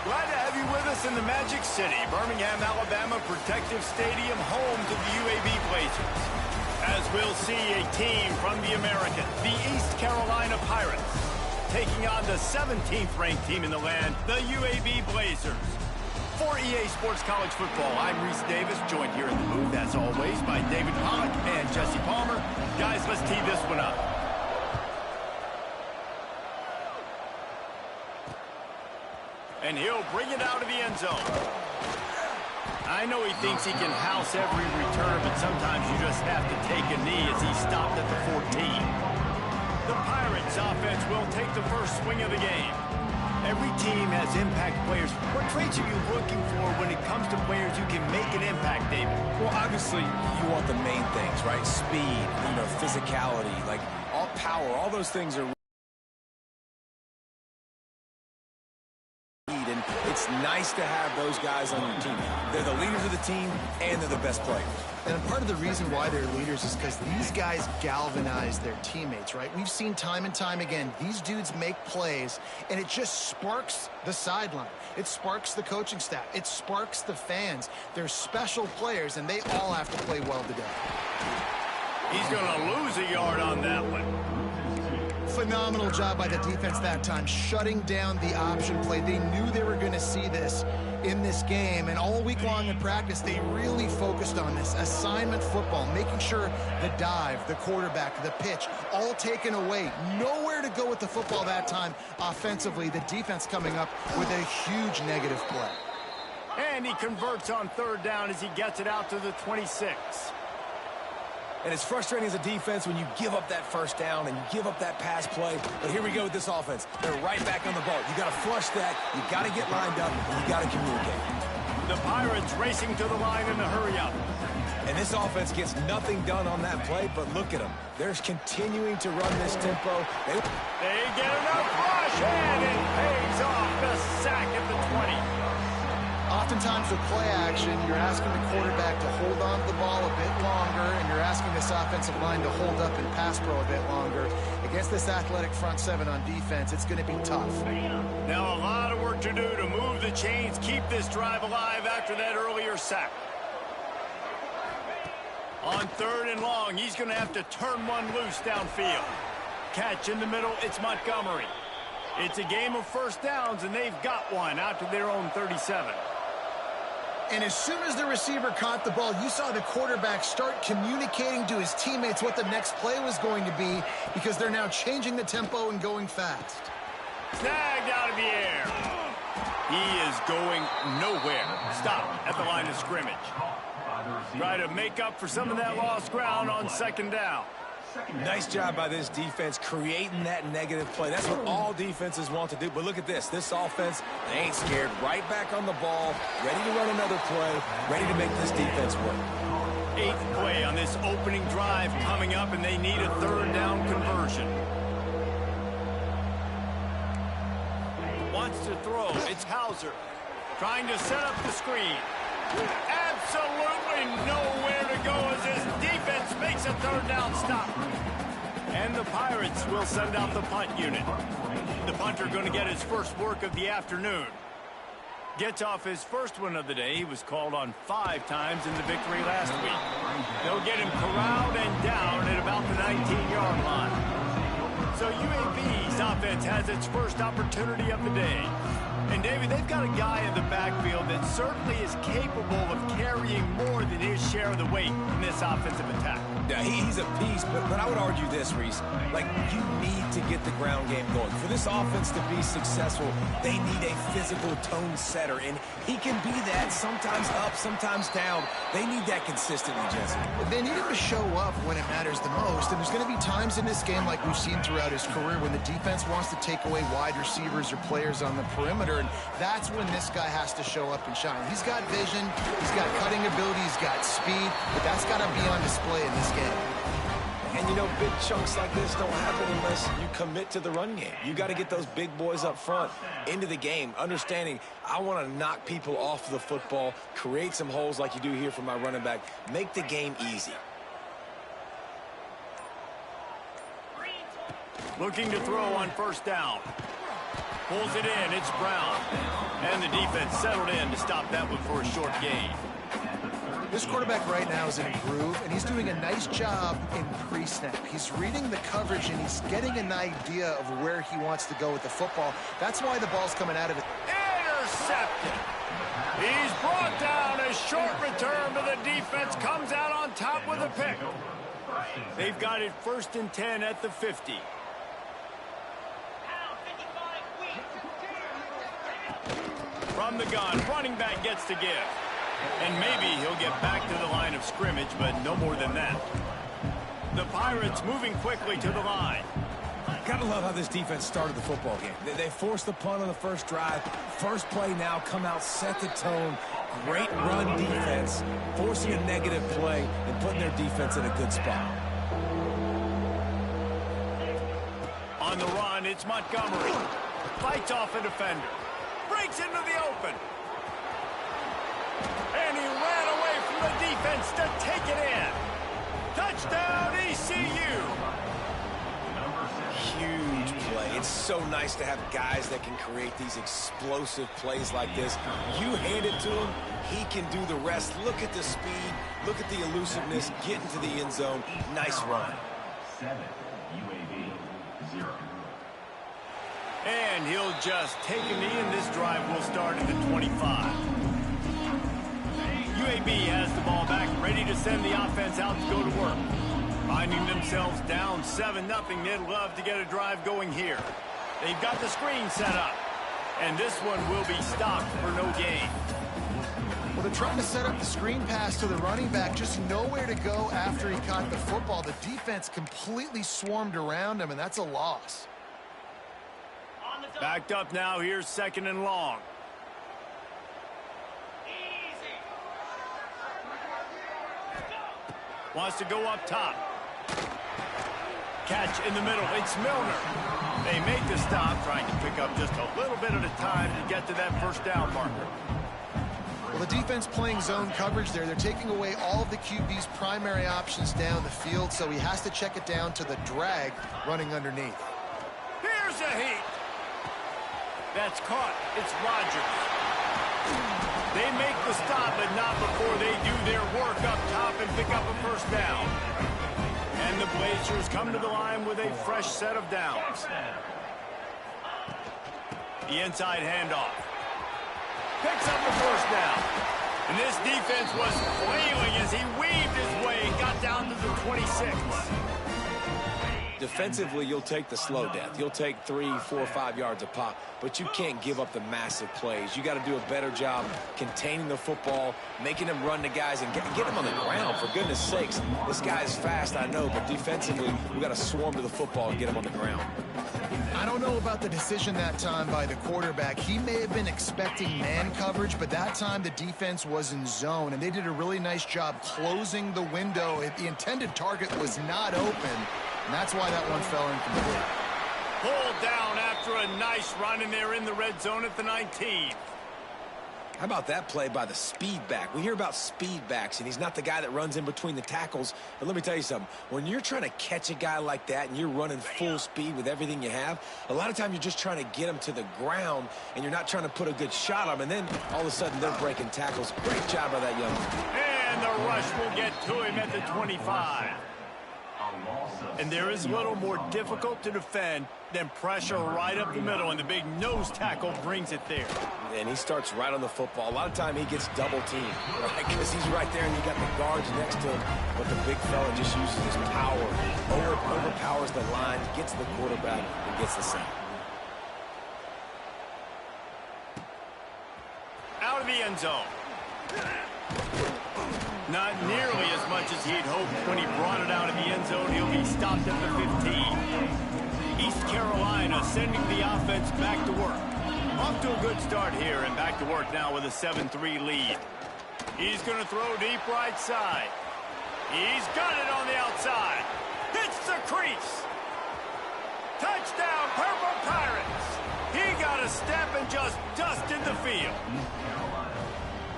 Glad to have you with us in the Magic City, Birmingham, Alabama Protective Stadium, home to the UAB Blazers. As we'll see a team from the American, the East Carolina Pirates, taking on the 17th ranked team in the land, the UAB Blazers. For EA Sports College Football, I'm Reese Davis, joined here in the booth, as always, by David Pollock and Jesse Palmer. Guys, let's tee this one up. And he'll bring it out of the end zone. I know he thinks he can house every return, but sometimes you just have to take a knee as he stopped at the 14. The Pirates offense will take the first swing of the game. Every team has impact players. What traits are you looking for when it comes to players who can make an impact, David? Well, obviously, you want the main things, right? Speed, physicality, like all power, all those things are. And it's nice to have those guys on your team. They're the leaders of the team, and they're the best players. And part of the reason why they're leaders is because these guys galvanize their teammates, right? We've seen time and time again, these dudes make plays, and it just sparks the sideline. It sparks the coaching staff. It sparks the fans. They're special players, and they all have to play well today. He's going to lose a yard on that one. Phenomenal job by the defense that time, shutting down the option play. They knew they were going to see this in this game, and all week long in practice, they really focused on this assignment football, making sure the dive, the quarterback, the pitch, all taken away. Nowhere to go with the football that time offensively. The defense coming up with a huge negative play. And he converts on third down as he gets it out to the 26. And it's frustrating as a defense when you give up that first down and you give up that pass play. But here we go with this offense. They're right back on the ball. You got to flush that. You got to get lined up. And you got to communicate. The Pirates racing to the line in the hurry up. And this offense gets nothing done on that play, but look at them. They're continuing to run this tempo. They get enough rush, and it pays off. The sack at the 20. Oftentimes with play action, you're asking the quarterback to hold on to the ball a bit longer, and you're asking this offensive line to hold up and pass pro a bit longer. Against this athletic front seven on defense, it's going to be tough. Now a lot of work to do to move the chains, keep this drive alive after that earlier sack. On third and long, he's going to have to turn one loose downfield. Catch in the middle, it's Montgomery. It's a game of first downs, and they've got one out to their own 37. And as soon as the receiver caught the ball, you saw the quarterback start communicating to his teammates what the next play was going to be, because they're now changing the tempo and going fast. Snagged out of the air. He is going nowhere. Stop at the line of scrimmage. Try to make up for some of that lost ground on second down. Nice job by this defense creating that negative play. That's what all defenses want to do. But look at this. This offense, they ain't scared. Right back on the ball, ready to run another play, ready to make this defense work. 8th play on this opening drive coming up, and they need a third down conversion. Wants to throw. It's Hauser trying to set up the screen. Absolutely nowhere to go as his defense makes a third down stop. And the Pirates will send out the punt unit. The punter going to get his first work of the afternoon. Gets off his first one of the day. He was called on 5 times in the victory last week. They'll get him corralled and down at about the 19-yard line. So UAB's offense has its first opportunity of the day. And, David, they've got a guy in the backfield that certainly is capable of carrying more than his share of the weight in this offensive attack. Yeah, he's a beast, but I would argue this, Reese. Like, you need to get the ground game going. For this offense to be successful, they need a physical tone setter, and he can be that, sometimes up, sometimes down. They need that consistently, Jesse. They need him to show up when it matters the most, and there's going to be times in this game, like we've seen throughout his career, when the defense wants to take away wide receivers or players on the perimeter, and that's when this guy has to show up and shine. He's got vision, he's got cutting ability, he's got speed, but that's got to be on display in this game. And, big chunks like this don't happen unless you commit to the run game. You got to get those big boys up front into the game, understanding I want to knock people off the football, create some holes like you do here for my running back, make the game easy. Looking to throw on first down. Pulls it in. It's Brown. And the defense settled in to stop that one for a short gain. This quarterback right now is in a groove, and he's doing a nice job in pre-snap. He's reading the coverage, and he's getting an idea of where he wants to go with the football. That's why the ball's coming out of it. Intercepted. He's brought down. A short return, but the defense comes out on top with a pick. They've got it 1st and 10 at the 50. From the gun, running back gets to give. And maybe he'll get back to the line of scrimmage, but no more than that. The Pirates moving quickly to the line. Gotta love how this defense started the football game. They forced the punt on the first drive. First play now, come out, set the tone. Great run defense, forcing a negative play and putting their defense in a good spot. On the run, it's Montgomery. Fights off a defender. Breaks into the open. And he ran away from the defense to take it in. Touchdown, ECU. Huge play. It's so nice to have guys that can create these explosive plays like this. You hand it to him, he can do the rest. Look at the speed. Look at the elusiveness. Get into the end zone. Nice run. 7 UAB 0. And he'll just take a knee, and this drive will start at the 25. UAB has the ball back, ready to send the offense out to go to work. Finding themselves down 7-0, they'd love to get a drive going here. They've got the screen set up, and this one will be stopped for no gain. Well, they're trying to set up the screen pass to the running back, just nowhere to go after he caught the football. The defense completely swarmed around him, and that's a loss. Backed up now, here's 2nd and long. Wants to go up top. Catch in the middle, it's Milner. They make the stop, trying to pick up just a little bit at a time to get to that first down marker. Well, the defense playing zone coverage there. They're taking away all of the QB's primary options down the field, so he has to check it down to the drag running underneath. Here's a heat. That's caught. It's Rodgers. They make the stop, but not before they do their work up top and pick up a first down. And the Blazers come to the line with a fresh set of downs. The inside handoff. Picks up the first down. And this defense was flailing as he weaved his way and got down to the 26. Defensively, you'll take the slow death. You'll take 3, 4, 5 yards a pop, but you can't give up the massive plays. You got to do a better job containing the football, making them run the guys, and get them on the ground, for goodness sakes. This guy's fast, I know, but defensively, we got to swarm to the football and get him on the ground. I don't know about the decision that time by the quarterback. He may have been expecting man coverage, but that time the defense was in zone, and they did a really nice job closing the window. The intended target was not open, and that's why that one fell incomplete. Pulled down after a nice run, and they're in the red zone at the 19. How about that play by the speed back? We hear about speed backs, and he's not the guy that runs in between the tackles. But let me tell you something. When you're trying to catch a guy like that and you're running full speed with everything you have, a lot of times you're just trying to get him to the ground, and you're not trying to put a good shot on him. And then all of a sudden they're breaking tackles. Great job by that young man. And the rush will get to him at the 25. And there is a little more difficult to defend than pressure right up the middle, and the big nose tackle brings it there. And he starts right on the football. A lot of time he gets double teamed, right? Because he's right there and you got the guards next to him. But the big fella just uses his power, overpowers the line, gets the quarterback, and gets the sack. Out of the end zone. Not nearly as much as he'd hoped when he brought it out of the end zone. He'll be stopped at the 15. East Carolina sending the offense back to work. Off to a good start here, and back to work now with a 7-3 lead. He's going to throw deep right side. He's got it on the outside. Hits the crease. Touchdown, Purple Pirates. He got a step and just dusted the field.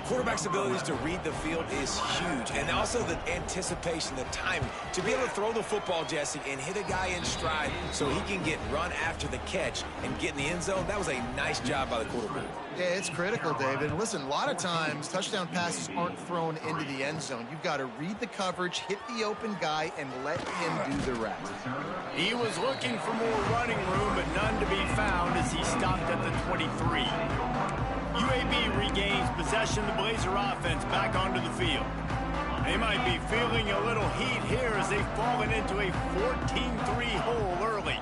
Quarterback's abilities to read the field is huge, and also the anticipation, the timing. To be able to throw the football, Jesse, and hit a guy in stride so he can get run after the catch and get in the end zone, that was a nice job by the quarterback. Yeah, it's critical, David. Listen, a lot of times touchdown passes aren't thrown into the end zone. You've got to read the coverage, hit the open guy, and let him do the rest. He was looking for more running room, but none to be found as he stopped at the 23. UAB regains possession of the Blazer offense back onto the field. They might be feeling a little heat here as they've fallen into a 14-3 hole early.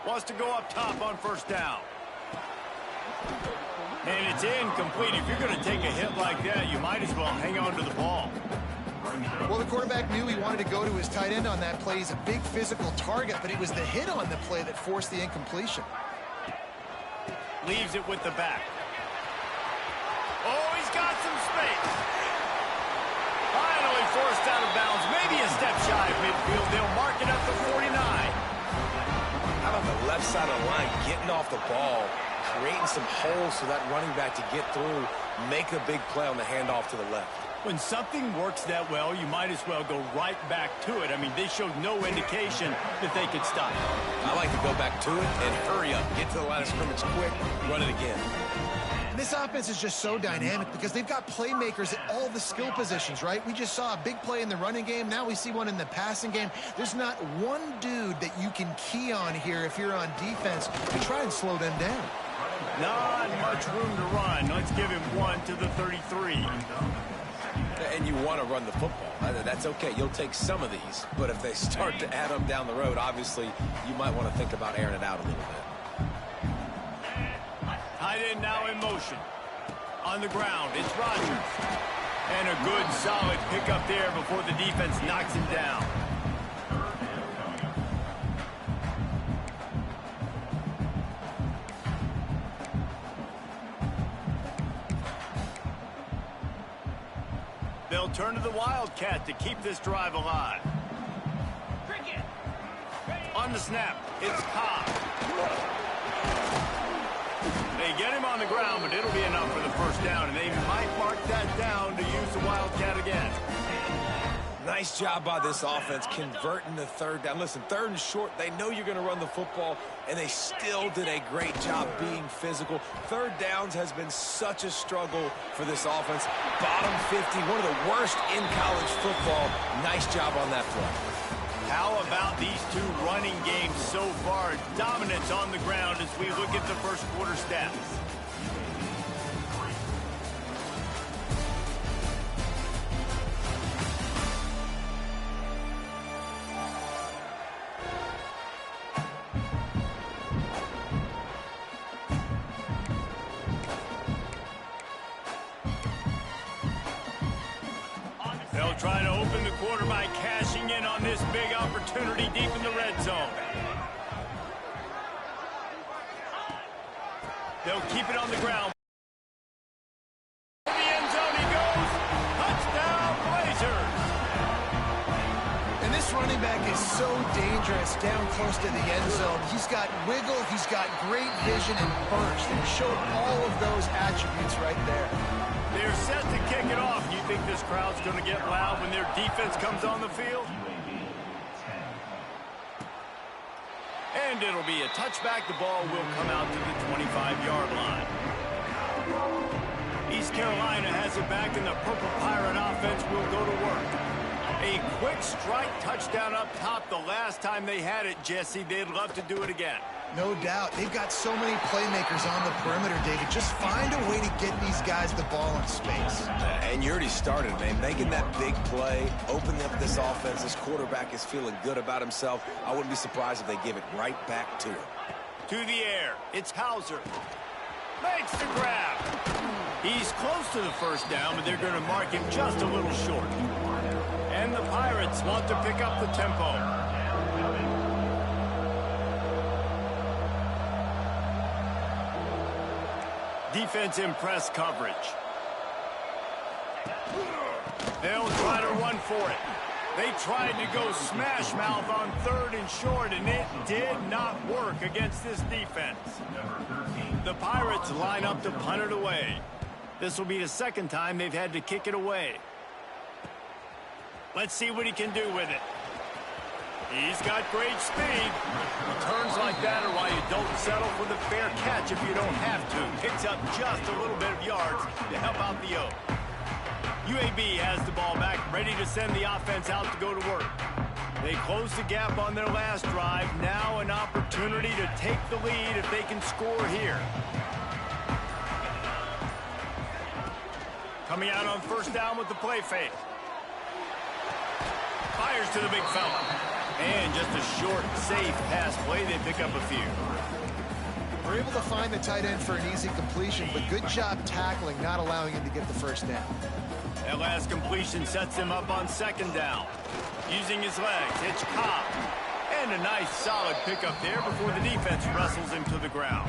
Wants to go up top on first down. And it's incomplete. If you're going to take a hit like that, you might as well hang on to the ball. Well, the quarterback knew he wanted to go to his tight end on that play. He's a big physical target, but it was the hit on the play that forced the incompletion. Leaves it with the back. Oh, he's got some space. Finally forced out of bounds. Maybe a step shy of midfield. They'll mark it up to 49. How about the left side of the line, getting off the ball, creating some holes for that running back to get through, make a big play on the handoff to the left. When something works that well, you might as well go right back to it. I mean, they showed no indication that they could stop it. I like to go back to it and hurry up. Get to the line of scrimmage quick, run it again. And this offense is just so dynamic because they've got playmakers at all the skill positions, right? We just saw a big play in the running game. Now we see one in the passing game. There's not one dude that you can key on here if you're on defense to try and slow them down. Not much room to run. Let's give him one to the 33. And you want to run the football. That's okay. You'll take some of these. But if they start to add up down the road, obviously, you might want to think about airing it out a little bit. Tight end now in motion. On the ground, it's Rodgers. And a good, solid pickup there before the defense knocks him down. They'll turn to the Wildcat to keep this drive alive. On the snap, it's Cobb. They get him on the ground, but it'll be enough for the first down, and they might mark that down to use the Wildcat again. Nice job by this offense converting the third down. Listen, third and short, they know you're going to run the football, and they still did a great job being physical. Third downs has been such a struggle for this offense. Bottom 50, one of the worst in college football. Nice job on that play. How about these two running games so far? Dominance on the ground as we look at the first quarter stats. They'll try to open the quarter by cashing in on this big opportunity deep in the red zone. They'll keep it on the ground. The end zone he goes. Touchdown, Blazers. And this running back is so dangerous down close to the end zone. He's got wiggle, he's got great vision and burst, and showed all of those attributes right there. They're set to kick it off. You think this crowd's going to get loud when their defense comes on the field? And it'll be a touchback. The ball will come out to the 25-yard line. East Carolina has it back, and the Purple Pirate offense will go to work. A quick strike touchdown up top. The last time they had it, Jesse, they'd love to do it again. No doubt. They've got so many playmakers on the perimeter, David. Just find a way to get these guys the ball in space. And you already started, man. Making that big play, opening up this offense. This quarterback is feeling good about himself. I wouldn't be surprised if they give it right back to him. To the air. It's Hauser. Makes the grab. He's close to the first down, but they're going to mark him just a little short. And the Pirates want to pick up the tempo. Defense in press coverage. They'll try to run for it. They tried to go smash mouth on 3rd and short, and it did not work against this defense. The Pirates line up to punt it away. This will be the second time they've had to kick it away. Let's see what he can do with it. He's got great speed. Returns like that are why you don't settle for the fair catch if you don't have to. Picks up just a little bit of yards to help out the O. UAB has the ball back, ready to send the offense out to go to work. They closed the gap on their last drive. Now an opportunity to take the lead if they can score here. Coming out on 1st down with the play fake. Fires to the big fella. And just a short, safe pass play. They pick up a few. We're able to find the tight end for an easy completion, but good job tackling, not allowing him to get the 1st down. That last completion sets him up on 2nd down. Using his legs, it's Cobb. And a nice, solid pickup there before the defense wrestles him to the ground.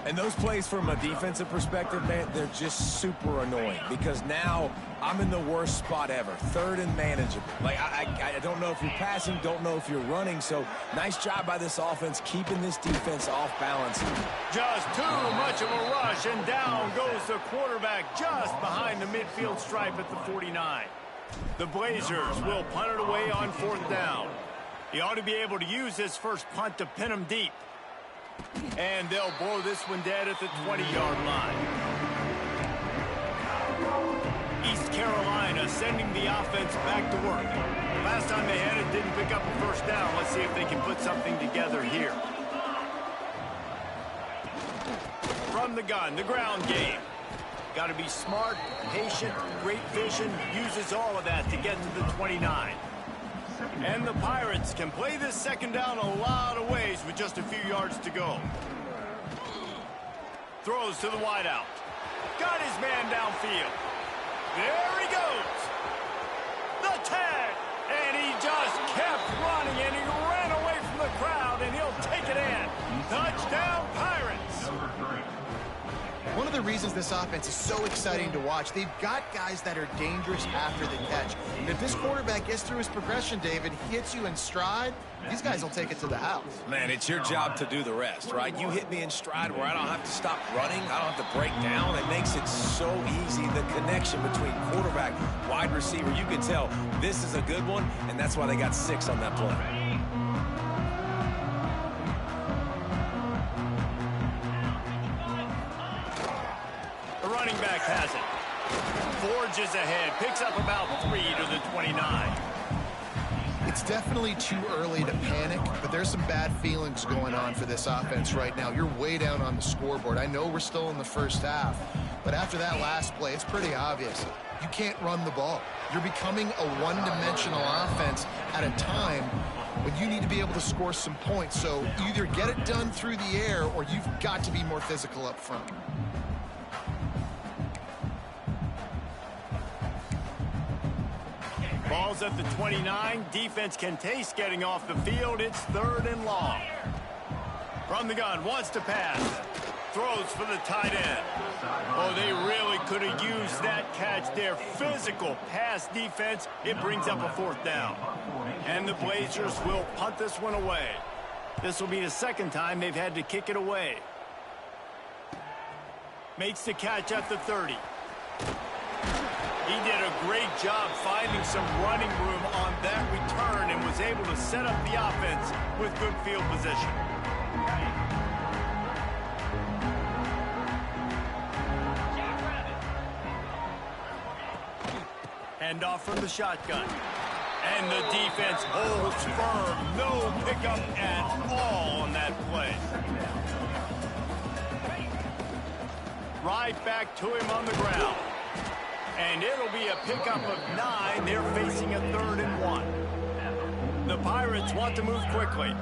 And those plays from a defensive perspective, man, they're just super annoying because now I'm in the worst spot ever. 3rd and manageable. Like, I don't know if you're passing, don't know if you're running. So nice job by this offense keeping this defense off balance. Just too much of a rush, and down goes the quarterback just behind the midfield stripe at the 49. The Blazers will punt it away on 4th down. He ought to be able to use his first punt to pin him deep. And they'll blow this one dead at the 20-yard line. East Carolina sending the offense back to work. Last time they had it, didn't pick up a 1st down. Let's see if they can put something together here. From the gun, the ground game. Got to be smart, patient, great vision. Uses all of that to get to the 29. And the Pirates can play this 2nd down a lot of ways with just a few yards to go. Throws to the wideout. Got his man downfield. There he goes. The tag. And he just kept running, and he ran away from the crowd, and he'll take it in. Touchdown, Pirates. One of the reasons this offense is so exciting to watch, they've got guys that are dangerous after the catch. And if this quarterback gets through his progression, David, hits you in stride, these guys will take it to the house. Man, it's your job to do the rest, right? You hit me in stride where I don't have to stop running. I don't have to break down. It makes it so easy. The connection between quarterback, wide receiver, you can tell this is a good one, and that's why they got 6 on that play. Running back has it. Forges ahead. Picks up about 3 to the 29. It's definitely too early to panic, but there's some bad feelings going on for this offense right now. You're way down on the scoreboard. I know we're still in the 1st half, but after that last play, it's pretty obvious. You can't run the ball. You're becoming a one-dimensional offense at a time when you need to be able to score some points. So either get it done through the air or you've got to be more physical up front. Ball's at the 29. Defense can taste getting off the field. It's 3rd and long. From the gun, wants to pass. Throws for the tight end. Oh, they really could have used that catch there. Physical pass defense. It brings up a 4th down. And the Blazers will punt this one away. This will be the 2nd time they've had to kick it away. Makes the catch at the 30. He did a great job finding some running room on that return and was able to set up the offense with good field position. Handoff from the shotgun. And the defense holds firm. No pickup at all on that play. Right back to him on the ground. And it'll be a pickup of 9. They're facing a 3rd and 1. The Pirates want to move quickly.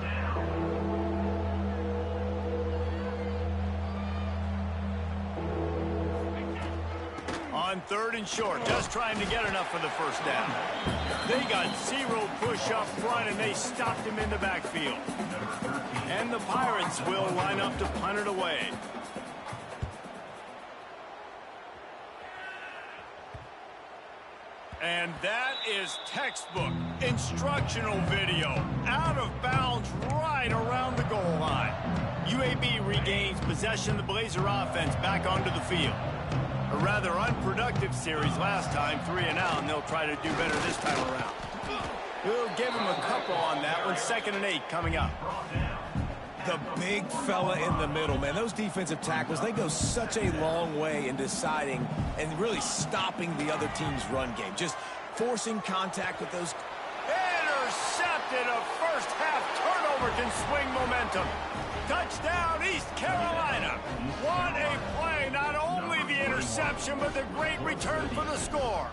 On 3rd and short, just trying to get enough for the 1st down. They got 0 push up front, and they stopped him in the backfield. And the Pirates will line up to punt it away. And that is textbook instructional video. Out of bounds right around the goal line. UAB regains possession of the Blazer offense back onto the field. A rather unproductive series last time, 3 and out, and they'll try to do better this time around. We'll give them a couple on that one. 2nd and 8 coming up. The big fella in the middle, man. Those defensive tackles, they go such a long way in deciding and really stopping the other team's run game. Just forcing contact with those. Intercepted. A first half turnover can swing momentum. Touchdown, East Carolina. What a play. Not only the interception, but the great return for the score.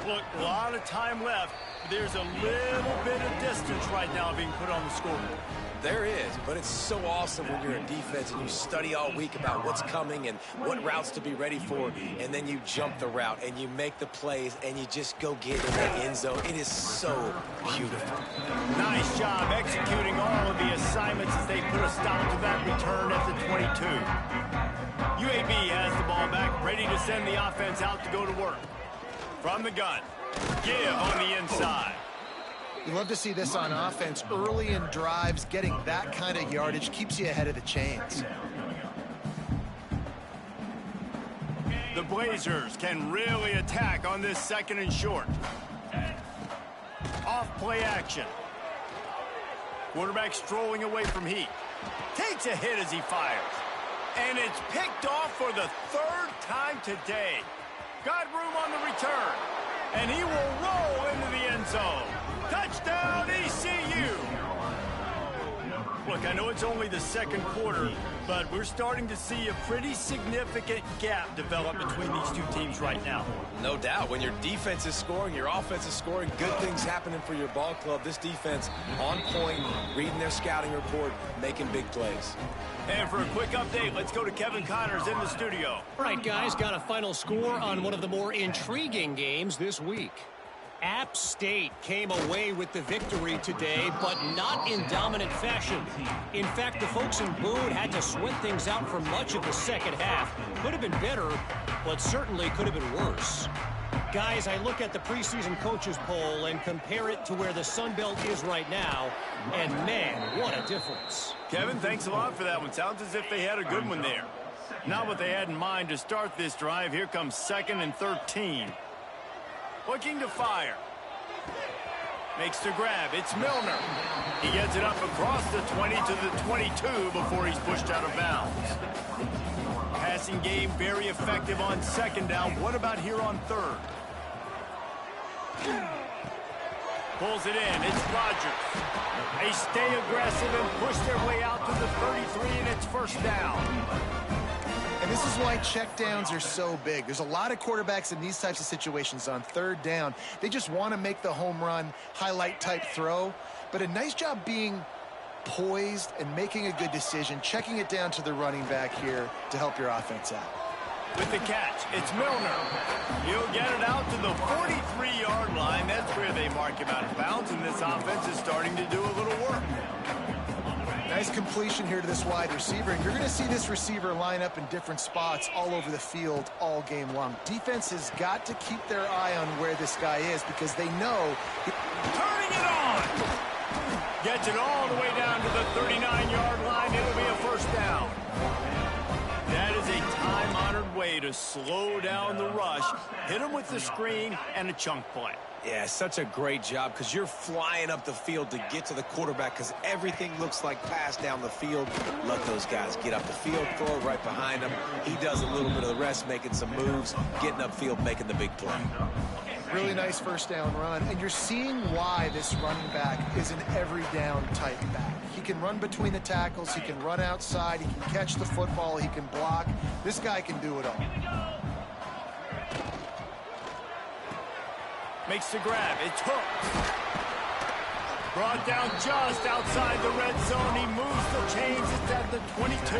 Look, a lot of time left. There's a little bit of distance right now being put on the scoreboard. There is, but it's so awesome when you're in defense and you study all week about what's coming and what routes to be ready for, and then you jump the route and you make the plays and you just go get in the end zone. It is so beautiful. Nice job executing all of the assignments as they put a stop to that return at the 22. UAB has the ball back, ready to send the offense out to go to work. From the gun, give on the inside. You love to see this on offense. Early in drives, getting that kind of yardage keeps you ahead of the chains. The Blazers can really attack on this 2nd and short. Off play action. Quarterback strolling away from Heat. Takes a hit as he fires. And it's picked off for the 3rd time today. Got room on the return. And he will roll into the end zone. Touchdown, ECU! Look, I know it's only the 2nd quarter, but we're starting to see a pretty significant gap develop between these two teams right now. No doubt. When your defense is scoring, your offense is scoring, good things happening for your ball club. This defense on point, reading their scouting report, making big plays. And for a quick update, let's go to Kevin Connors in the studio. All right, guys, got a final score on one of the more intriguing games this week. App State came away with the victory today, but not in dominant fashion. In fact, the folks in Boone had to sweat things out for much of the 2nd half. Could have been better, but certainly could have been worse. Guys, I look at the preseason coaches poll and compare it to where the Sun Belt is right now, and man, what a difference. Kevin, thanks a lot for that one. Sounds as if they had a good one there. Not what they had in mind to start this drive. Here comes 2nd and 13. Looking to fire. Makes the grab. It's Milner. He gets it up across the 20 to the 22 before he's pushed out of bounds. Passing game very effective on 2nd down. What about here on 3rd? Pulls it in. It's Rodgers. They stay aggressive and push their way out to the 33, and it's 1st down. And this is why checkdowns are so big. There's a lot of quarterbacks in these types of situations on 3rd down. They just want to make the home run, highlight type throw. But a nice job being poised and making a good decision, checking it down to the running back here to help your offense out. With the catch, it's Milner. He'll get it out to the 43-yard line. That's where they mark him out of bounds, and this offense is starting to do a little work. Nice completion here to this wide receiver, and you're going to see this receiver line up in different spots all over the field all game long. Defense has got to keep their eye on where this guy is because they know. Turning it on! Gets it all the way down to the 39-yard line. It'll be a 1st down. That is a time-honored way to slow down the rush, hit him with the screen, and a chunk play. Yeah, such a great job because you're flying up the field to get to the quarterback because everything looks like pass down the field. Let those guys get up the field, throw it right behind him. He does a little bit of the rest, making some moves, getting upfield, making the big play. Really nice 1st down run, and you're seeing why this running back is an every down type back. He can run between the tackles, he can run outside, he can catch the football, he can block. This guy can do it all. Makes the grab. It's hooked. Brought down just outside the red zone. He moves the chains. It's at the 22.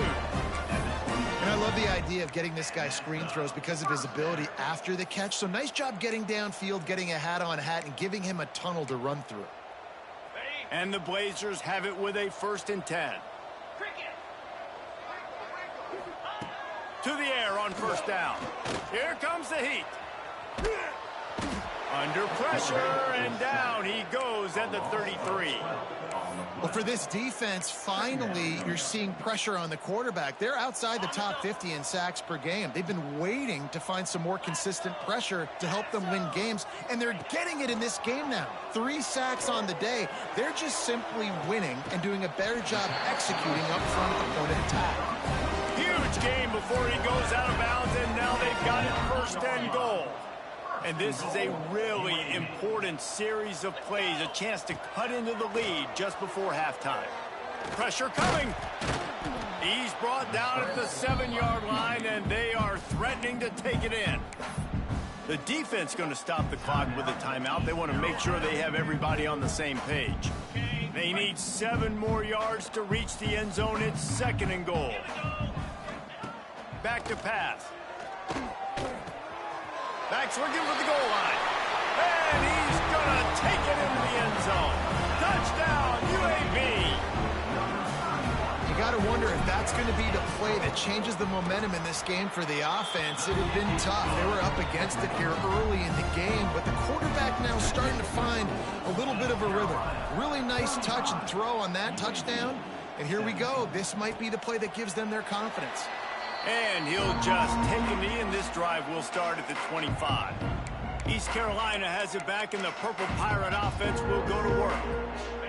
And I love the idea of getting this guy screen throws because of his ability after the catch. So nice job getting downfield, getting a hat-on-hat, and giving him a tunnel to run through. And the Blazers have it with a 1st and 10. To the air on 1st down. Here comes the Heat. Under pressure, and down he goes at the 33. Well, for this defense, finally, you're seeing pressure on the quarterback. They're outside the top 50 in sacks per game. They've been waiting to find some more consistent pressure to help them win games, and they're getting it in this game now. 3 sacks on the day. They're just simply winning and doing a better job executing up front at the point of attack. Huge game before he goes out of bounds, and now they've got it first and goal. And this is a really important series of plays, a chance to cut into the lead just before halftime. Pressure coming. He's brought down at the 7-yard line, and they are threatening to take it in. The defense going to stop the clock with a timeout. They want to make sure they have everybody on the same page. They need 7 more yards to reach the end zone. It's 2nd and goal. Back to pass. Back's looking for the goal line. And he's going to take it into the end zone. Touchdown, UAB. You got to wonder if that's going to be the play that changes the momentum in this game for the offense. It had been tough. They were up against it here early in the game, but the quarterback now starting to find a little bit of a rhythm. Really nice touch and throw on that touchdown. And here we go. This might be the play that gives them their confidence. And he'll just take a knee, and this drive will start at the 25. East Carolina has it back, and the Purple Pirate offense will go to work.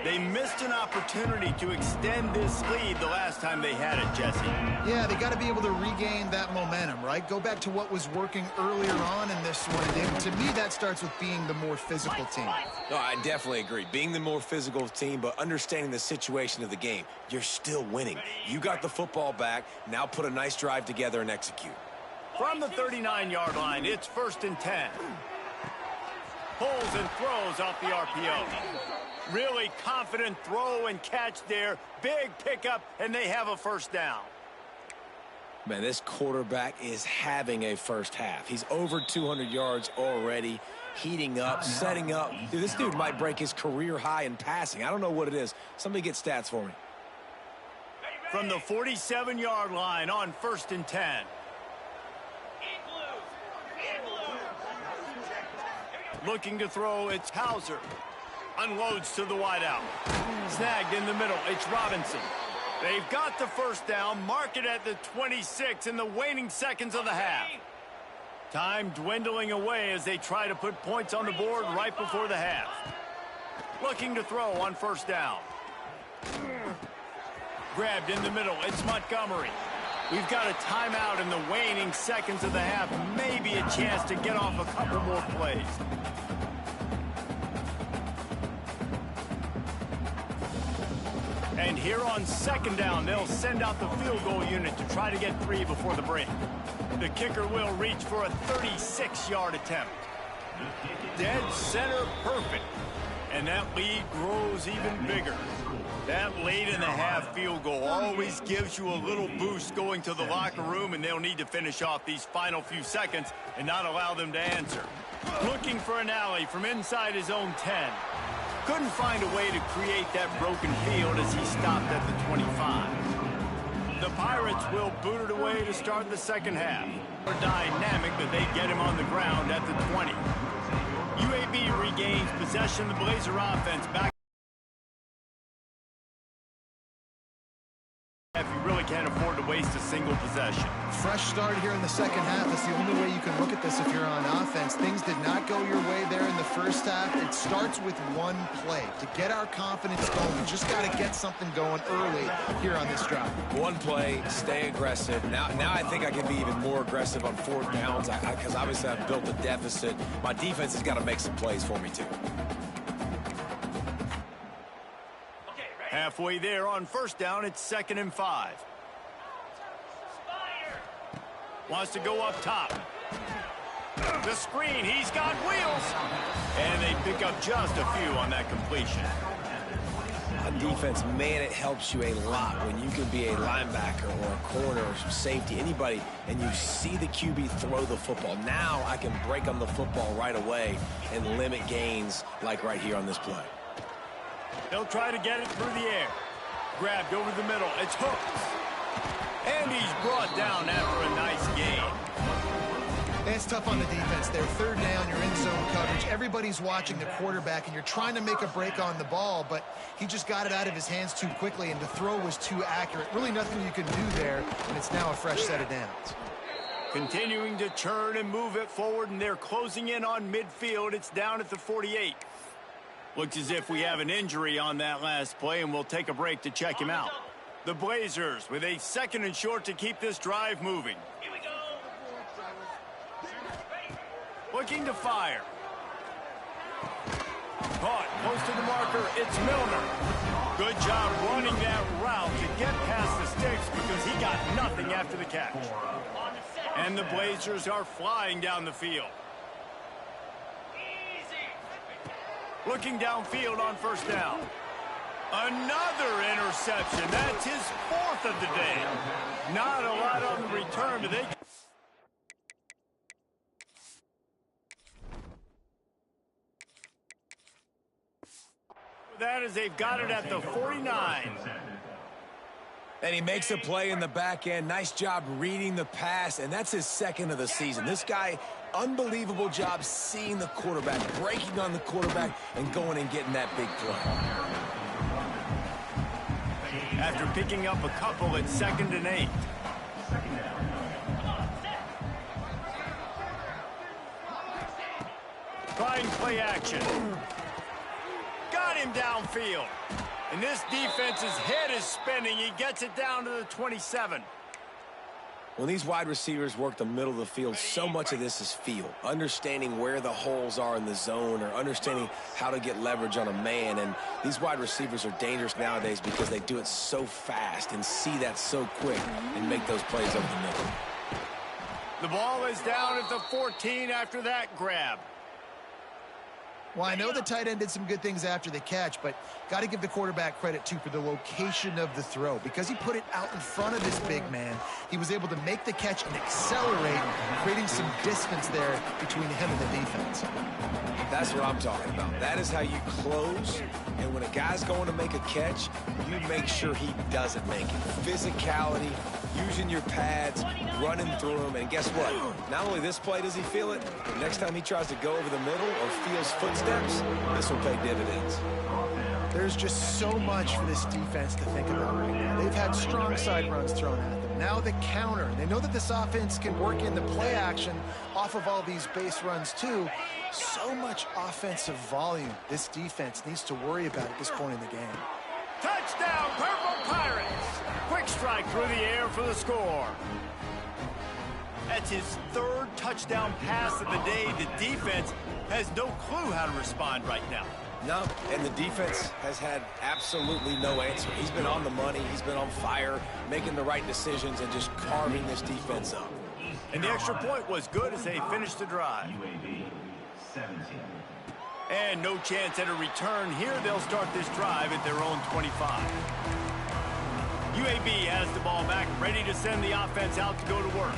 They missed an opportunity to extend this lead the last time they had it, Jesse. Yeah, they got to be able to regain that momentum, right? Go back to what was working earlier on in this one. And to me, that starts with being the more physical team. No, I definitely agree. Being the more physical team, but understanding the situation of the game. You're still winning. You got the football back. Now put a nice drive together and execute. From the 39-yard line, it's 1st and 10. Pulls and throws off the RPO. Really confident throw and catch there. Big pickup, and they have a 1st down. Man, this quarterback is having a first half. He's over 200 yards already, heating up, setting up. Dude, this dude might break his career high in passing. I don't know what it is. Somebody get stats for me. From the 47-yard line on 1st and 10. Looking to throw, it's Hauser. Unloads to the wideout. Snagged in the middle, it's Robinson. They've got the 1st down, mark it at the 26 in the waning seconds of the half. Time dwindling away as they try to put points on the board right before the half. Looking to throw on 1st down. Grabbed in the middle, it's Montgomery. We've got a timeout in the waning seconds of the half. Maybe a chance to get off a couple more plays. And here on 2nd down, they'll send out the field goal unit to try to get 3 before the break. The kicker will reach for a 36-yard attempt. Dead center perfect. And that lead grows even bigger. That late-in-the-half field goal always gives you a little boost going to the locker room, and they'll need to finish off these final few seconds and not allow them to answer. Looking for an alley from inside his own 10. Couldn't find a way to create that broken field as he stopped at the 25. The Pirates will boot it away to start the 2nd half. They're dynamic, but they get him on the ground at the 20. UAB regains possession of the Blazer offense back. If you really can't afford to waste a single possession. Fresh start here in the 2nd half. That's the only way you can look at this if you're on offense. Things did not go your way there in the 1st half. It starts with one play. To get our confidence going, we just got to get something going early here on this drive. One play, stay aggressive. Now I think I can be even more aggressive on 4th downs because obviously I've built a deficit. My defense has got to make some plays for me too. Halfway there on 1st down, it's 2nd and 5. Wants to go up top. The screen, he's got wheels. And they pick up just a few on that completion. On defense, man, it helps you a lot when you can be a linebacker or a corner or some safety, anybody, and you see the QB throw the football. Now I can break on the football right away and limit gains like right here on this play. They'll try to get it through the air. Grabbed over the middle. It's hooked. And he's brought down after a nice gain. It's tough on the defense there. Third down, you're in zone coverage. Everybody's watching the quarterback, and you're trying to make a break on the ball, but he just got it out of his hands too quickly, and the throw was too accurate. Really nothing you can do there, and it's now a fresh set of downs. Continuing to turn and move it forward, and they're closing in on midfield. It's down at the 48. Looks as if we have an injury on that last play, and we'll take a break to check him out. The Blazers with a 2nd and short to keep this drive moving. Looking to fire. Caught close to the marker. It's Milner. Good job running that route to get past the sticks because he got nothing after the catch. And the Blazers are flying down the field. Looking downfield on first down. Another interception. That's his 4th of the day. Not a lot on the return, but they... That is, they've got it at the 49. And he makes a play in the back end. Nice job reading the pass, and that's his 2nd of the season. This guy, unbelievable job seeing the quarterback, breaking on the quarterback, and going and getting that big play. After picking up a couple at 2nd and 8. Trying play action. Got him downfield. And this defense's head is spinning. He gets it down to the 27. When these wide receivers work the middle of the field, so much of this is feel. Understanding where the holes are in the zone or understanding how to get leverage on a man. And these wide receivers are dangerous nowadays because they do it so fast and see that so quick and make those plays over the middle. The ball is down at the 14 after that grab. Well, I know the tight end did some good things after the catch, but got to give the quarterback credit, too, for the location of the throw. Because he put it out in front of his big man, he was able to make the catch and accelerate, creating some distance there between him and the defense. That's what I'm talking about. That is how you close. And when a guy's going to make a catch, you make sure he doesn't make it. Physicality, using your pads, running through him. And guess what? Not only this play does he feel it, but next time he tries to go over the middle or feels footsteps, this will pay dividends. There's just so much for this defense to think about right now. They've had strong side runs thrown at them. Now the counter. They know that this offense can work in the play action off of all these base runs too. So much offensive volume this defense needs to worry about at this point in the game. Touchdown, Purple Pirates! Quick strike through the air for the score. That's his 3rd touchdown pass of the day. The defense has no clue how to respond right now. No, and the defense has had absolutely no answer. He's been on the money. He's been on fire, making the right decisions and just carving this defense up. And the extra point was good as they finished the drive. UAB 17. And no chance at a return here. They'll start this drive at their own 25. UAB has the ball back, ready to send the offense out to go to work.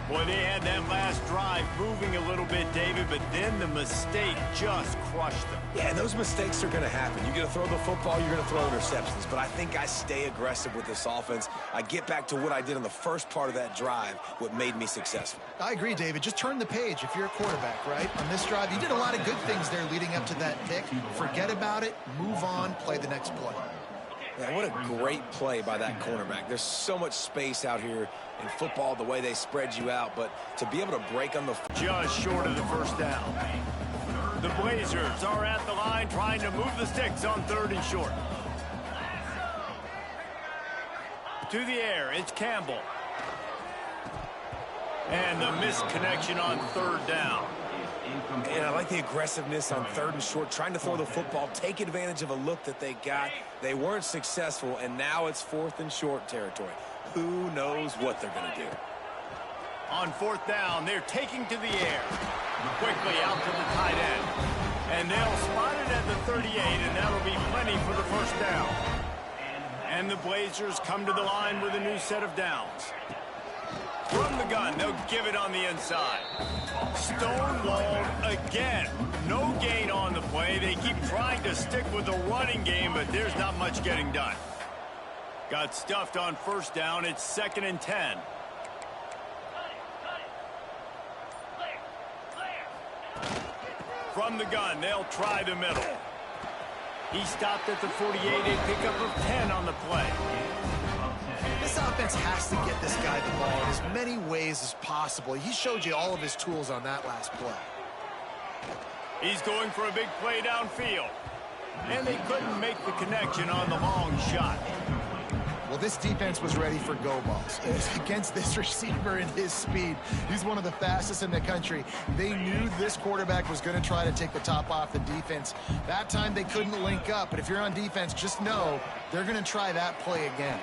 Boy, they had that last drive moving a little bit, David, but then the mistake just crushed them. Yeah, and those mistakes are going to happen. You're going to throw the football, you're going to throw interceptions. But I think I stay aggressive with this offense. I get back to what I did on the first part of that drive, what made me successful. I agree, David. Just turn the page if you're a quarterback, right? On this drive, you did a lot of good things there leading up to that pick. Forget about it, move on, play the next play. Yeah, what a great play by that cornerback. There's so much space out here in football, the way they spread you out, but to be able to break on the... Just short of the first down. The Blazers are at the line trying to move the sticks on 3rd and short. To the air, it's Campbell. And the missed connection on 3rd down. And I like the aggressiveness on 3rd and short, trying to throw the football, take advantage of a look that they got. They weren't successful, and now it's 4th and short territory. Who knows what they're going to do? On 4th down, they're taking to the air. Quickly out to the tight end. And they'll spot it at the 38, and that'll be plenty for the first down. And the Blazers come to the line with a new set of downs. From the gun, they'll give it on the inside. Stonewalled again. No gain on the play. They keep trying to stick with the running game, but there's not much getting done. Got stuffed on first down. It's 2nd and 10. From the gun, they'll try the middle. He stopped at the 48, a pickup of 10 on the play. This offense has to get this guy the ball in as many ways as possible. He showed you all of his tools on that last play. He's going for a big play downfield. And they couldn't make the connection on the long shot. Well, this defense was ready for go balls. Against this receiver and his speed, he's one of the fastest in the country. They knew this quarterback was going to try to take the top off the defense. That time they couldn't link up, but if you're on defense, just know they're going to try that play again.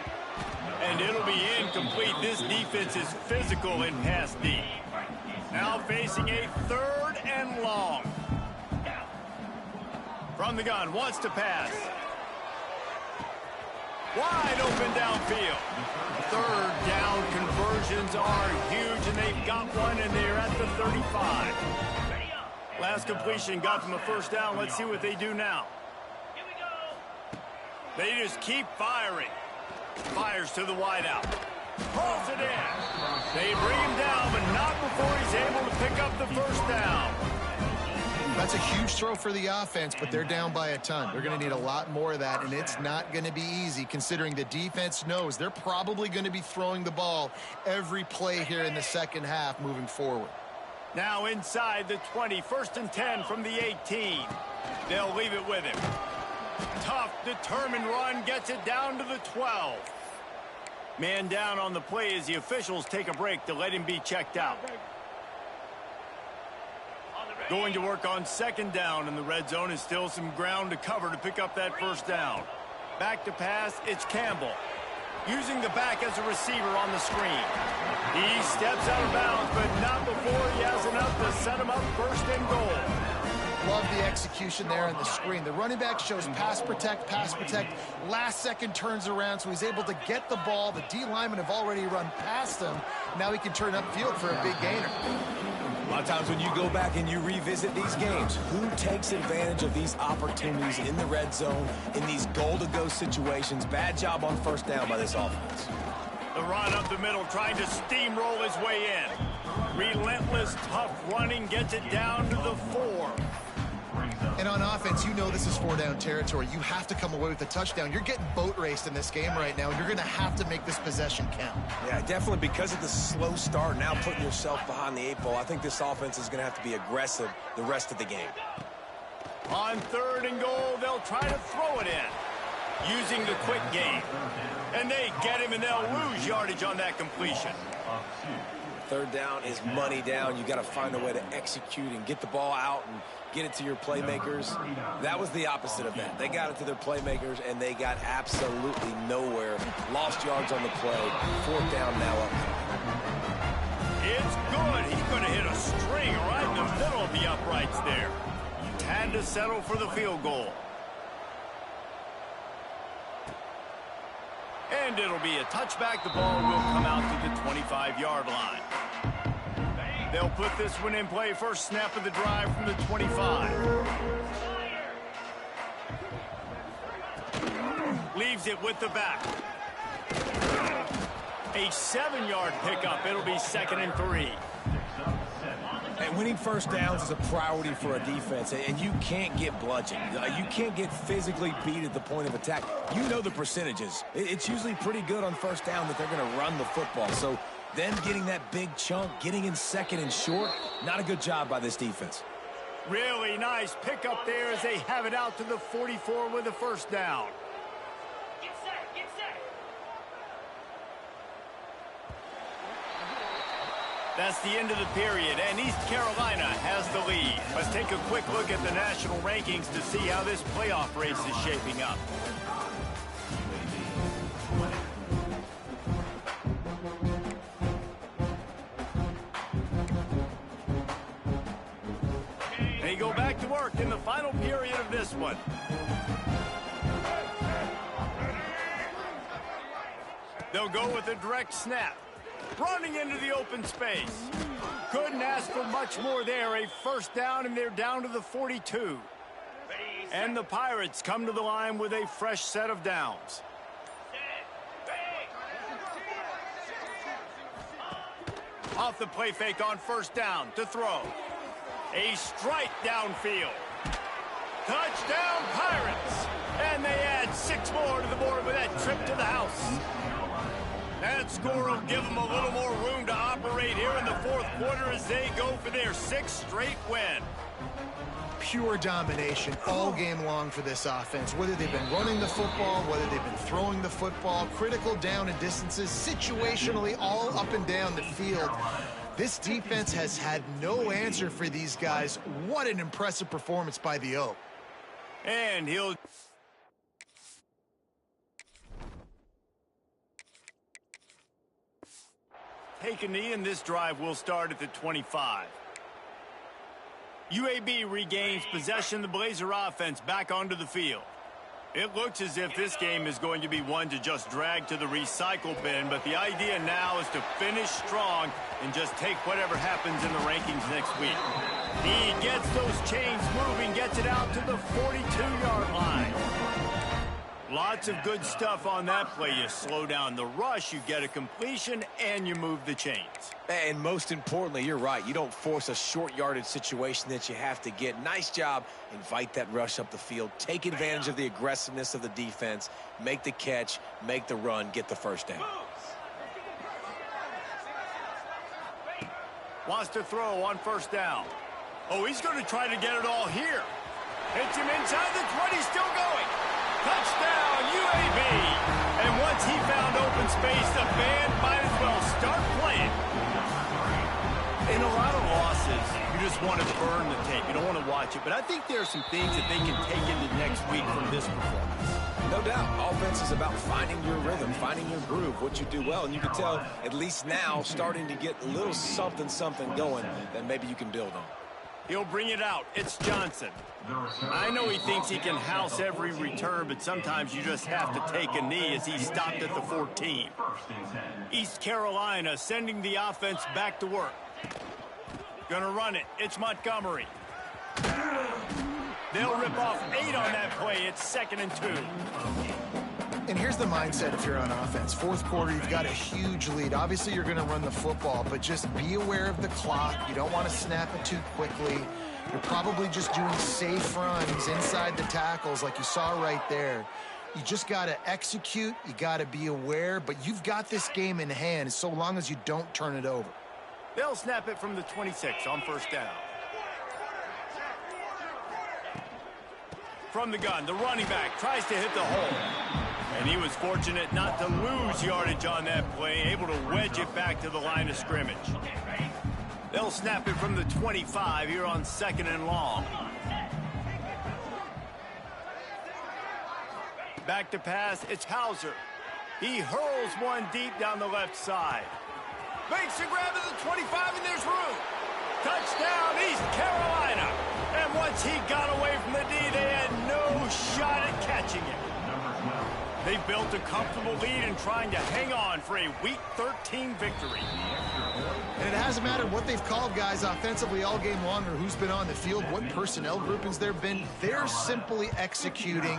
And it'll be incomplete. This defense is physical in pass deep. Now facing a 3rd and long. From the gun, wants to pass. Wide open downfield. 3rd down conversions are huge, and they've got one, and they're at the 35. Last completion got them a 1st down. Let's see what they do now. They just keep firing. Fires to the wideout. Pulls it in. They bring him down, but not before he's able to pick up the 1st down. That's a huge throw for the offense, but they're down by a ton. They're going to need a lot more of that, and it's not going to be easy considering the defense knows they're probably going to be throwing the ball every play here in the second half moving forward. Now inside the 20, 1st and 10 from the 18. They'll leave it with him. Tough, determined run, gets it down to the 12. Man down on the play as the officials take a break to let him be checked out. Going to work on 2nd down, and the red zone is still some ground to cover to pick up that 1st down. Back to pass, it's Campbell. Using the back as a receiver on the screen. He steps out of bounds, but not before he has enough to set him up 1st and goal. Love the execution there on the screen. The running back shows pass protect. Last second turns around, so he's able to get the ball. The D linemen have already run past him. Now he can turn upfield for a big gainer. A lot of times when you go back and you revisit these games, who takes advantage of these opportunities in the red zone, in these goal-to-go situations? Bad job on 1st down by this offense. The run up the middle, trying to steamroll his way in. Relentless, tough running, gets it down to the 4. And on offense, you know this is 4-down territory. You have to come away with a touchdown. You're getting boat raced in this game right now, and you're going to have to make this possession count. Yeah, definitely because of the slow start, now putting yourself behind the 8 ball. I think this offense is going to have to be aggressive the rest of the game. On 3rd and goal, they'll try to throw it in, using the quick game. And they get him, and they'll lose yardage on that completion. 3rd down is money down. You got to find a way to execute and get the ball out and get it to your playmakers. That was the opposite of that. They got it to their playmakers, and they got absolutely nowhere. Lost yards on the play. 4th down now up. It's good. He's going to hit a string right in the middle of the uprights there. Had to settle for the field goal. And it'll be a touchback. The ball will come out to the 25-yard line. They'll put this one in play. 1st snap of the drive from the 25. Leaves it with the back. A 7-yard pickup. It'll be 2nd and 3. And winning 1st downs is a priority for a defense, and you can't get bludgeoned. You can't get physically beat at the point of attack. You know the percentages. It's usually pretty good on 1st down that they're going to run the football. So them getting that big chunk, getting in 2nd and short, not a good job by this defense. Really nice pickup there as they have it out to the 44 with the 1st down. Get set, get set. That's the end of the period, and East Carolina has the lead. Let's take a quick look at the national rankings to see how this playoff race is shaping up. They go back to work in the final period of this one. They'll go with a direct snap. Running into the open space. Couldn't ask for much more there. A 1st down, and they're down to the 42. And the Pirates come to the line with a fresh set of downs. Off the play fake on 1st down to throw. A strike downfield. Touchdown, Pirates. And they add 6 more to the board with that trip to the house. That score will give them a little more room to operate here in the fourth quarter as they go for their 6th straight win. Pure domination all game long for this offense. Whether they've been running the football, whether they've been throwing the football, critical down and distances, situationally all up and down the field. This defense has had no answer for these guys. What an impressive performance by the O. And he'll... take a knee, and this drive will start at the 25. UAB regains possession of the Blazer offense back onto the field. It looks as if this game is going to be one to just drag to the recycle bin, but the idea now is to finish strong and just take whatever happens in the rankings next week. He gets those chains moving, gets it out to the 42-yard line. Lots of good stuff on that play. You slow down the rush, you get a completion, and you move the chains. And most importantly, you're right. You don't force a short yardage situation that you have to get. Nice job. Invite that rush up the field. Take advantage of the aggressiveness of the defense. Make the catch, make the run, get the first down. Wants to throw on first down. Oh, he's going to try to get it all here. Hits him inside the 20, still going. Touchdown, UAB. And once he found open space, the band might as well start playing. In a lot of losses, you just want to burn the tape. You don't want to watch it. But I think there are some things that they can take into next week from this performance. No doubt. Offense is about finding your rhythm, finding your groove, what you do well. And you can tell, at least now, starting to get a little something going that maybe you can build on. He'll bring it out. It's Johnson. I know he thinks he can house every return, but sometimes you just have to take a knee as he stopped at the 14. East Carolina sending the offense back to work. Gonna run it. It's Montgomery. They'll rip off 8 on that play. It's 2nd and 2. And here's the mindset if you're on offense. Fourth quarter, you've got a huge lead. Obviously, you're going to run the football, but just be aware of the clock. You don't want to snap it too quickly. You're probably just doing safe runs inside the tackles like you saw right there. You just got to execute. You got to be aware, but you've got this game in hand so long as you don't turn it over. They'll snap it from the 26 on first down. From the gun, the running back tries to hit the hole. And he was fortunate not to lose yardage on that play, able to wedge it back to the line of scrimmage. They'll snap it from the 25 here on 2nd and long. Back to pass, it's Hauser. He hurls one deep down the left side. Makes a grab at the 25, and there's room. Touchdown, East Carolina. And once he got away from the D, they had no shot at catching it. They built a comfortable lead and trying to hang on for a Week 13 victory. And it hasn't mattered what they've called guys offensively all game long or who's been on the field, what personnel groupings there have been. They're simply executing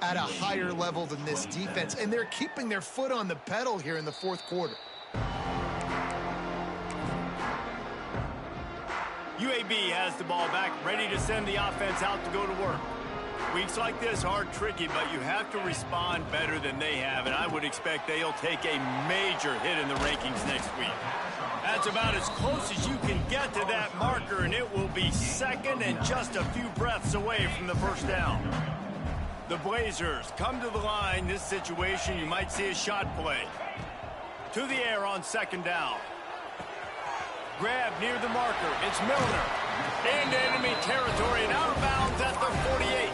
at a higher level than this defense, and they're keeping their foot on the pedal here in the fourth quarter. UAB has the ball back, ready to send the offense out to go to work. Weeks like this are tricky, but you have to respond better than they have, and I would expect they'll take a major hit in the rankings next week. That's about as close as you can get to that marker, and it will be 2nd and just a few breaths away from the first down. The Blazers come to the line. This situation, you might see a shot play. To the air on 2nd down. Grab near the marker. It's Milner. Into enemy territory and out of bounds at the 48.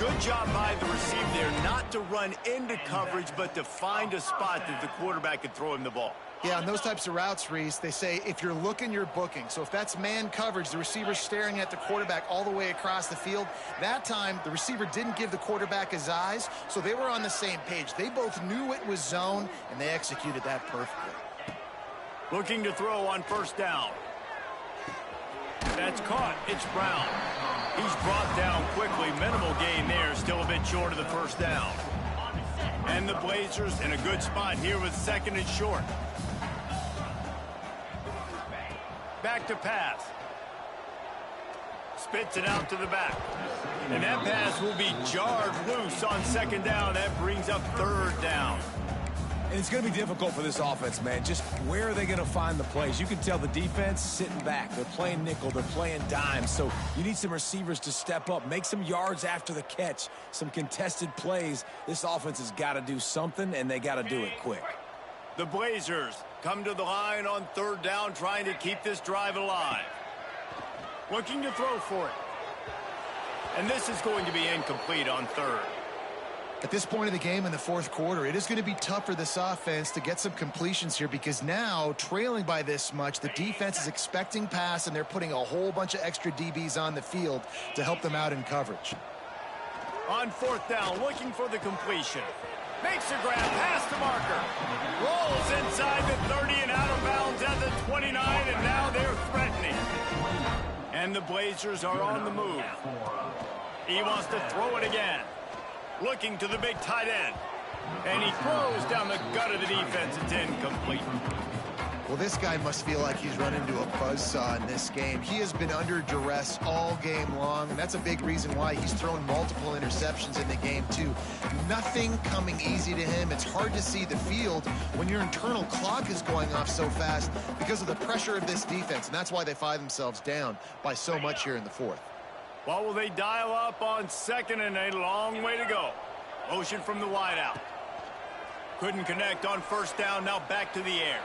Good job by the receiver there not to run into coverage, but to find a spot that the quarterback could throw him the ball. Yeah, on those types of routes, Reese, they say if you're looking, you're booking. So if that's man coverage, the receiver's staring at the quarterback all the way across the field. That time, the receiver didn't give the quarterback his eyes, so they were on the same page. They both knew it was zone, and they executed that perfectly. Looking to throw on first down. That's caught. It's Brown. He's brought down quickly. Minimal gain there. Still a bit short of the first down. And the Blazers in a good spot here with 2nd and short. Back to pass. spits it out to the back. And that pass will be jarred loose on second down. That brings up third down. And it's going to be difficult for this offense, man. Just where are they going to find the plays? You can tell the defense sitting back. They're playing nickel. They're playing dime. So you need some receivers to step up, make some yards after the catch, some contested plays. This offense has got to do something, and they got to do it quick. The Blazers come to the line on third down, trying to keep this drive alive. Looking to throw for it. And this is going to be incomplete on third. At this point of the game in the fourth quarter, it is going to be tough for this offense to get some completions here because now, trailing by this much, the defense is expecting pass, and they're putting a whole bunch of extra DBs on the field to help them out in coverage. On fourth down, looking for the completion. Makes a grab, pass to Marker. Rolls inside the 30 and out of bounds at the 29, and now they're threatening. And the Blazers are on the move. He wants to throw it again. Looking to the big tight end. And he throws down the gut of the defense. It's incomplete. Well, this guy must feel like he's run into a buzzsaw in this game. He has been under duress all game long, and that's a big reason why he's thrown multiple interceptions in the game, too. Nothing coming easy to him. It's hard to see the field when your internal clock is going off so fast because of the pressure of this defense, and that's why they find themselves down by so much here in the fourth. Well, will they dial up on second, and a long way to go. Motion from the wideout. Couldn't connect on first down, now back to the air.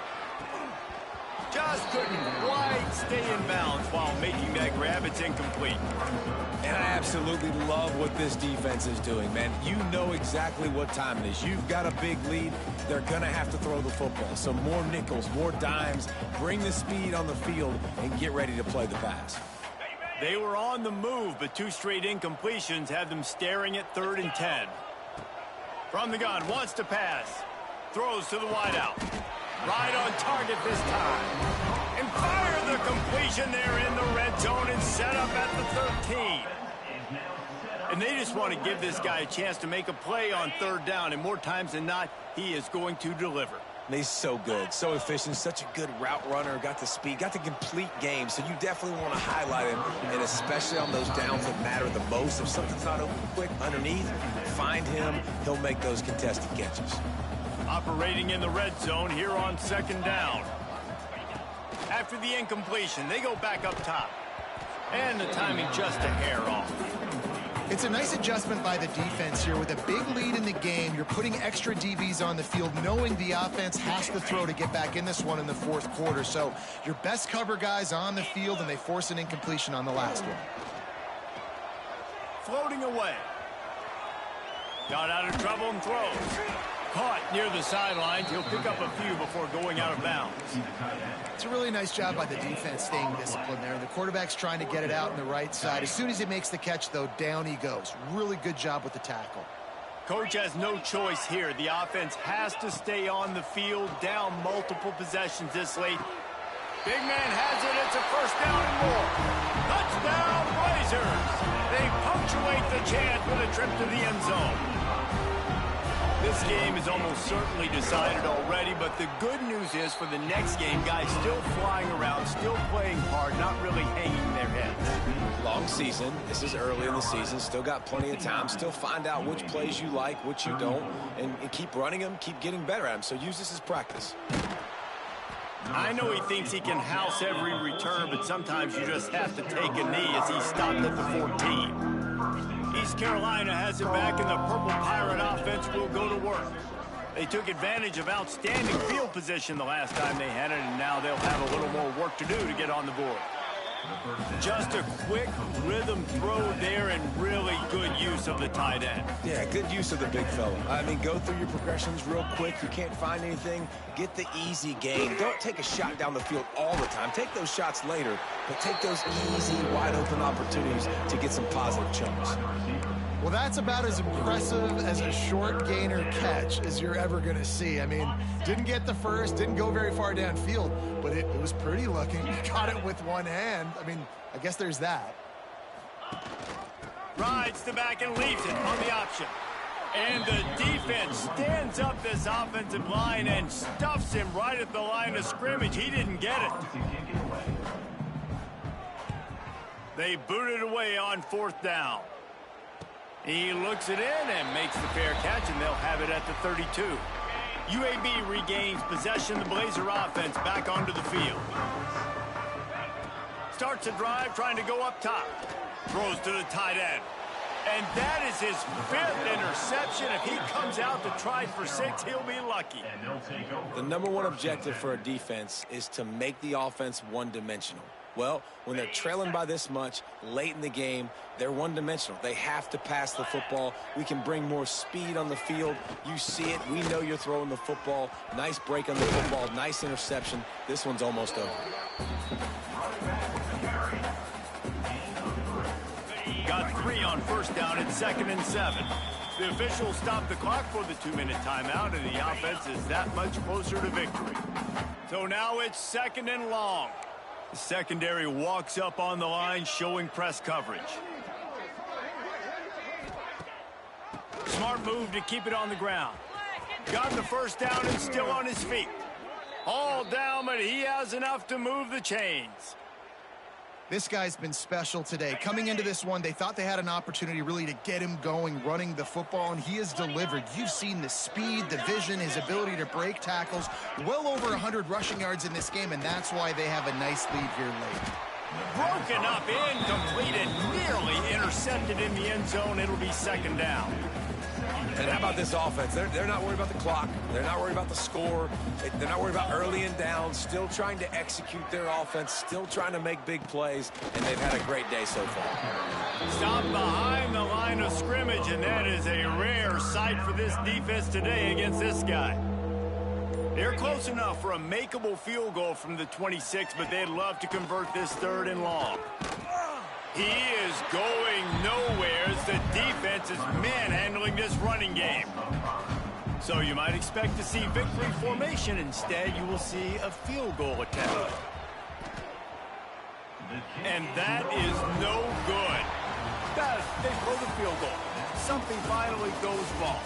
Just couldn't quite stay in bounds while making that grab. It's incomplete. And I absolutely love what this defense is doing, man. You know exactly what time it is. You've got a big lead. They're going to have to throw the football. So more nickels, more dimes. Bring the speed on the field and get ready to play the pass. They were on the move, but two straight incompletions have them staring at 3rd and 10. From the gun, wants to pass. Throws to the wideout. Right on target this time. And fire the completion there in the red zone and set up at the 13. And they just want to give this guy a chance to make a play on third down. And more times than not, he is going to deliver. He's so good, so efficient, such a good route runner, got the speed, got the complete game, so you definitely want to highlight him, and especially on those downs that matter the most. If something's not open quick underneath, find him, he'll make those contested catches. Operating in the red zone here on second down. After the incompletion, they go back up top. And the timing just a hair off. It's a nice adjustment by the defense here. With a big lead in the game, you're putting extra DBs on the field, knowing the offense has to throw to get back in this one in the fourth quarter. So your best cover guys on the field, and they force an incompletion on the last one. Floating away. Got out of trouble and throws. Caught near the sidelines. He'll pick up a few before going out of bounds. It's a really nice job by the defense staying disciplined there. The quarterback's trying to get it out on the right side. As soon as he makes the catch, though, down he goes. Really good job with the tackle. Coach has no choice here. The offense has to stay on the field, down multiple possessions this late. Big man has it. It's a first down and more. Touchdown, Blazers. They punctuate the chant with a trip to the end zone. This game is almost certainly decided already, but the good news is for the next game, guys still flying around, still playing hard, not really hanging their heads. Long season. This is early in the season. Still got plenty of time. Still find out which plays you like, which you don't, and keep running them, keep getting better at them. So use this as practice. I know he thinks he can house every return, but sometimes you just have to take a knee as he stopped at the 14. East Carolina has it back, and the Purple Pirate offense will go to work. They took advantage of outstanding field position the last time they had it, and now they'll have a little more work to do to get on the board. Just a quick rhythm throw there, and really good use of the tight end. Yeah, good use of the big fella. I mean, go through your progressions real quick. You can't find anything, get the easy gain. Don't take a shot down the field all the time. Take those shots later, but take those easy, wide-open opportunities to get some positive chunks. Well, that's about as impressive as a short gainer catch as you're ever going to see. I mean, didn't get the first, didn't go very far downfield, but it was pretty looking. He got it with one hand. I mean, I guess there's that. Rides the back and leaves it on the option. And the defense stands up this offensive line and stuffs him right at the line of scrimmage. He didn't get it. They boot it away on 4th down. He looks it in and makes the fair catch, and they'll have it at the 32. UAB regains possession. The Blazer offense back onto the field. Starts a drive trying to go up top. Throws to the tight end. And that is his 5th interception. If he comes out to try for 6, he'll be lucky. The #1 objective for a defense is to make the offense one-dimensional. Well, when they're trailing by this much late in the game, they're one-dimensional. They have to pass the football. We can bring more speed on the field. You see it. We know you're throwing the football. Nice break on the football. Nice interception. This one's almost over. Got 3 on 1st down. It's 2nd and 7. The officials stop the clock for the 2-minute timeout, and the offense is that much closer to victory. So now it's 2nd and long. The secondary walks up on the line, showing press coverage. Smart move to keep it on the ground. Got the 1st down and still on his feet. All down, but he has enough to move the chains. This guy's been special today. Coming into this one, they thought they had an opportunity really to get him going, running the football, and he has delivered. You've seen the speed, the vision, his ability to break tackles. Well over 100 rushing yards in this game, and that's why they have a nice lead here late. Broken up, incomplete, and nearly intercepted in the end zone. It'll be 2nd down. And how about this offense? They're not worried about the clock. They're not worried about the score. They're not worried about early and down. Still trying to execute their offense. Still trying to make big plays. And they've had a great day so far. Stop behind the line of scrimmage, and that is a rare sight for this defense today against this guy. They're close enough for a makeable field goal from the 26, but they'd love to convert this 3rd and long. He is going nowhere as the defense is manhandling this running game. So you might expect to see victory formation. Instead, you will see a field goal attempt. And that is no good. They throw the field goal. Something finally goes wrong.